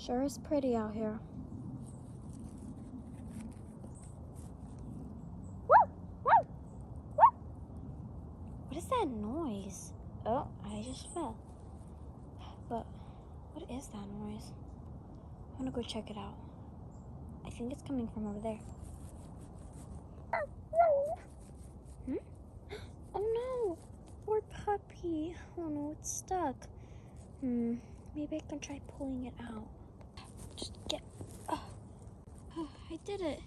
Sure is pretty out here. What is that noise? Oh, I just fell. But what is that noise? I'm gonna go check it out. I think it's coming from over there. Hmm? Oh no! Poor puppy. Oh no, it's stuck. Maybe I can try pulling it out. Just get... Oh, I did it.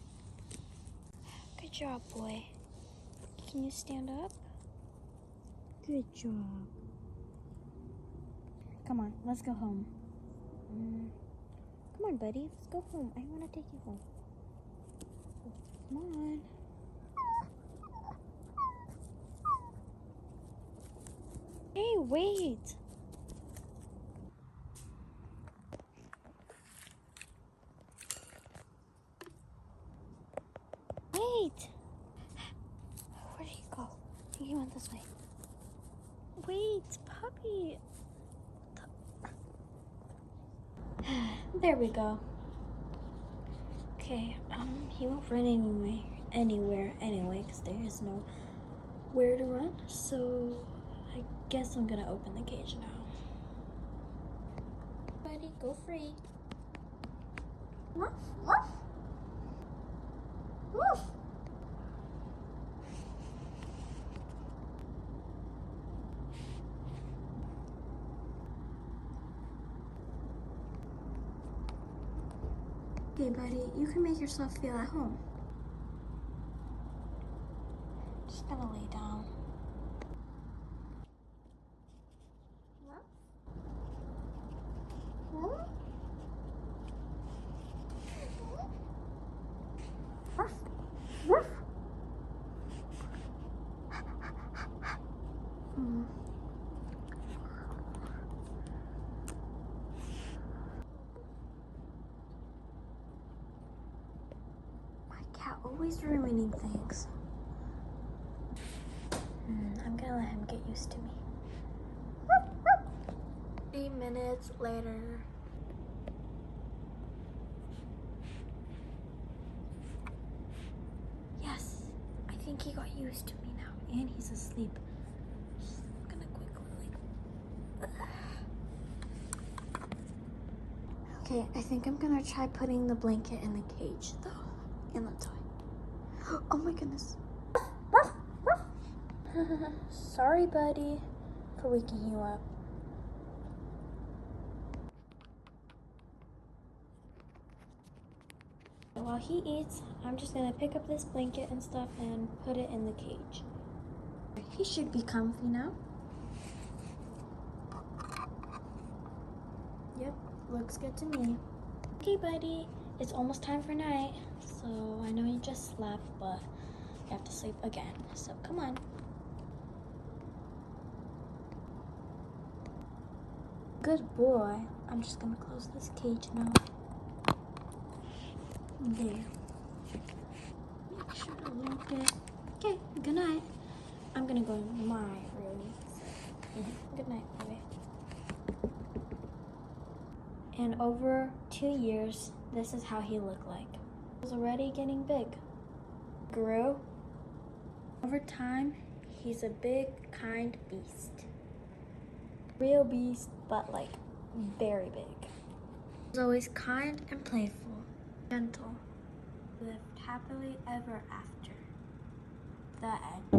Good job, boy. Can you stand up? Good job. Come on, let's go home. Come on, buddy. Let's go home. I want to take you home. Come on. Hey, wait. Wait. Where did he go? I think he went this way. Wait, puppy. There we go. Okay, he won't run anywhere anyway, because there is no where to run. So I guess I'm gonna open the cage now. Buddy, go free. Woof, woof. Woof. Okay, buddy, you can make yourself feel at home. Just gonna lay down. Always ruining things. I'm gonna let him get used to me. 3 minutes later. Yes, I think he got used to me now, and he's asleep. Just gonna quickly Okay, I think I'm gonna try putting the blanket in the cage though, in the toy. Oh my goodness. Sorry, buddy, for waking you up. While he eats, I'm just gonna pick up this blanket and stuff and put it in the cage. He should be comfy now. Yep, looks good to me. Okay, buddy, it's almost time for night. So I know you just slept, but you have to sleep again. So come on. Good boy. I'm just gonna close this cage now. There. Make sure to lock it. Okay, good night. I'm gonna go in my room. Good night, baby. And over 2 years, this is how he looked like. He was already getting big. Grew. Over time, he's a big, kind beast. Real beast, but like very big. He's always kind and playful, gentle. Lived happily ever after. The end.